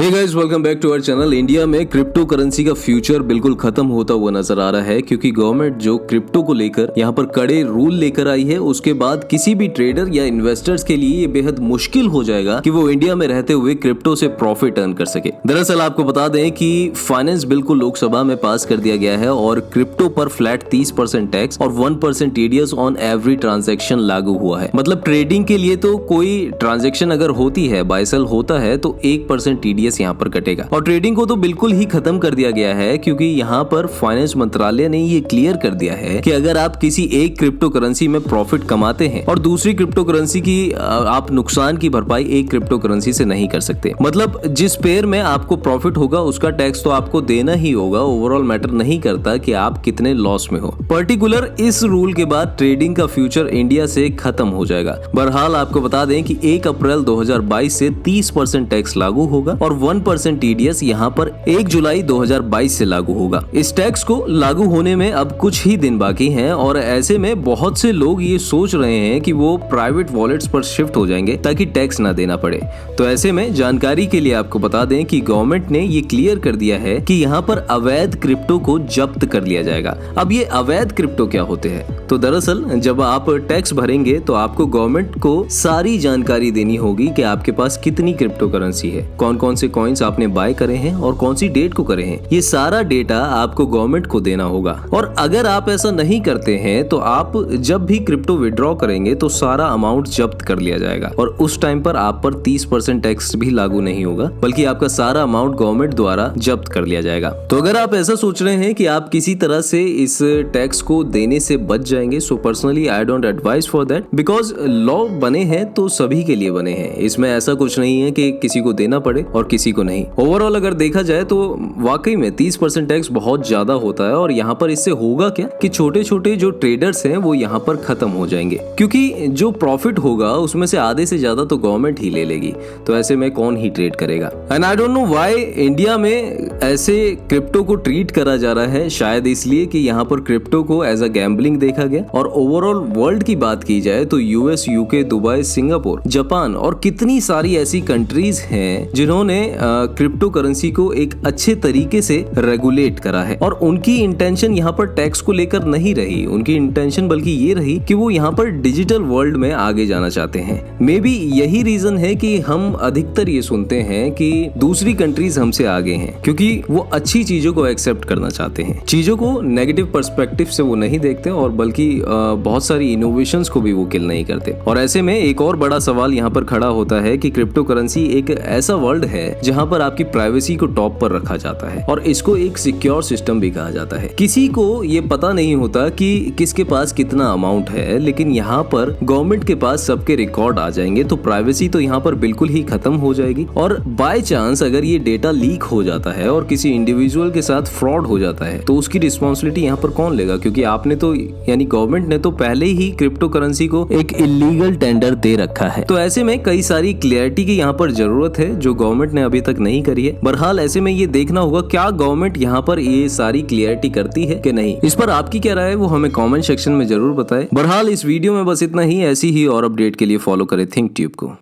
Hey guys, welcome back to our channel. India में cryptocurrency का future बिल्कुल खत्म होता हुआ नजर आ रहा है, क्योंकि गवर्नमेंट जो क्रिप्टो को लेकर यहाँ पर कड़े रूल लेकर आई है, उसके बाद किसी भी ट्रेडर या इन्वेस्टर्स के लिए ये बेहद मुश्किल हो जाएगा कि वो इंडिया में रहते हुए क्रिप्टो से प्रॉफिट अर्न कर सके। दरअसल आपको बता दें कि फाइनेंस बिल को लोकसभा में पास कर दिया गया है और क्रिप्टो पर फ्लैट 30% टैक्स और 1% टीडीएस ऑन एवरी ट्रांजेक्शन लागू हुआ है। मतलब ट्रेडिंग के लिए तो कोई ट्रांजेक्शन अगर होती है, बाय सेल होता है, तो 1% टीडीएस यहाँ पर कटेगा। और ट्रेडिंग को तो बिल्कुल ही खत्म कर दिया गया है, क्योंकि यहाँ पर फाइनेंस मंत्रालय ने ये क्लियर कर दिया है कि अगर आप किसी एक क्रिप्टो करेंसी में प्रॉफिट कमाते हैं और दूसरी क्रिप्टो करेंसी की आप नुकसान की भरपाई एक क्रिप्टो करेंसी से नहीं कर सकते। मतलब जिस पेयर में आपको प्रॉफिट होगा उसका टैक्स तो आपको देना ही होगा। ओवरऑल मैटर नहीं करता कि आप कितने लॉस में हो। पर्टिकुलर इस रूल के बाद ट्रेडिंग का फ्यूचर इंडिया से खत्म हो जाएगा। बहरहाल आपको बता दें कि 1 अप्रैल 2022 से 30% टैक्स लागू होगा और 1% टीडीएस यहाँ पर 1 जुलाई 2022 से लागू होगा। इस टैक्स को लागू होने में अब कुछ ही दिन बाकी हैं और ऐसे में बहुत से लोग ये सोच रहे हैं कि वो प्राइवेट वॉलेट्स पर शिफ्ट हो जाएंगे ताकि टैक्स ना देना पड़े। तो ऐसे में जानकारी के लिए आपको बता दें कि गवर्नमेंट ने ये क्लियर कर दिया है कि यहाँ पर अवैध क्रिप्टो को जब्त कर लिया जाएगा। अब ये अवैध क्रिप्टो क्या होते हैं? तो दरअसल जब आप टैक्स भरेंगे तो आपको गवर्नमेंट को सारी जानकारी देनी होगी कि आपके पास कितनी क्रिप्टो करेंसी है, कौन कौन से कॉइन्स आपने बाय करे हैं और कौन सी डेट को करे हैं। ये सारा डेटा आपको गवर्नमेंट को देना होगा। और अगर आप ऐसा नहीं करते हैं तो आप जब भी क्रिप्टो विड्रॉ करेंगे तो सारा अमाउंट जब्त कर लिया जाएगा और उस टाइम पर आप पर 30% टैक्स भी लागू नहीं होगा, बल्कि आपका सारा अमाउंट गवर्नमेंट द्वारा जब्त कर लिया जाएगा। तो अगर आप ऐसा सोच रहे हैं कि आप किसी तरह से इस टैक्स को देने से बच जाएंगे, so personally I don't advice for that, because law बने हैं तो सभी के लिए बने हैं। इसमें ऐसा कुछ नहीं है कि किसी को देना पड़े और किसी को नहीं। ओवरऑल अगर देखा जाए तो वाकई में 30% टैक्स बहुत ज्यादा होता है और यहाँ पर इससे होगा क्या कि छोटे छोटे जो ट्रेडर्स हैं वो यहाँ पर खत्म हो जाएंगे, क्योंकि जो प्रॉफिट होगा उसमें से आधे से ज्यादा तो गवर्नमेंट ही ले लेगी। तो ऐसे में कौन ही ट्रेड करेगा? And I don't know why India में ऐसे क्रिप्टो को ट्रीट करा जा रहा है। शायद इसलिए कि यहाँ पर क्रिप्टो को एज अ गैम्बलिंग देखा गया। और ओवरऑल वर्ल्ड की बात की जाए तो US, UK, Dubai, Singapore, Japan और कितनी सारी ऐसी कंट्रीज हैं जिन्होंने क्रिप्टो करेंसी को एक अच्छे तरीके से रेगुलेट करा है। और उनकी इंटेंशन यहाँ पर टैक्स को लेकर नहीं रही, उनकी इंटेंशन बल्कि ये रही कि वो यहाँ पर डिजिटल वर्ल्ड में आगे जाना चाहते हैं। मे बी यही रीजन है कि हम अधिकतर ये सुनते हैं कि दूसरी कंट्रीज हमसे आगे हैं, क्योंकि वो अच्छी चीजों को एक्सेप्ट करना चाहते हैं। चीजों को नेगेटिव पर्सपेक्टिव से वो नहीं देखते और बल्कि बहुत सारी इनोवेशंस को भी वो किल नहीं करते। और ऐसे में एक और बड़ा सवाल यहाँ पर खड़ा होता है कि क्रिप्टो करेंसी एक ऐसा वर्ल्ड है जहाँ पर आपकी प्राइवेसी को टॉप पर रखा जाता है और इसको एक सिक्योर सिस्टम भी कहा जाता है। किसी को ये पता नहीं होता कि किसके पास कितना अमाउंट है, लेकिन यहाँ पर गवर्नमेंट के पास सबके रिकॉर्ड आ जाएंगे तो प्राइवेसी तो यहाँ पर बिल्कुल ही खत्म हो जाएगी। और बाय चांस अगर ये डेटा लीक हो जाता है और किसी इंडिविजुअल के साथ फ्रॉड हो जाता है तो उसकी रिस्पॉन्सिबिलिटी यहाँ पर कौन लेगा? क्योंकि आपने तो यानी गवर्नमेंट ने तो पहले ही क्रिप्टो करेंसी को एक इलीगल टेंडर दे रखा है। तो ऐसे में कई सारी क्लियरिटी की यहाँ पर जरूरत है जो गवर्नमेंट ने अभी तक नहीं करी है। बहरहाल ऐसे में ये देखना होगा क्या गवर्नमेंट यहाँ पर ये सारी क्लियरिटी करती है कि नहीं। इस पर आपकी क्या राय है वो हमें कमेंट सेक्शन में जरूर बताएं। बहरहाल इस वीडियो में बस इतना ही। ऐसी ही और अपडेट के लिए फॉलो करें थिंक ट्यूब को।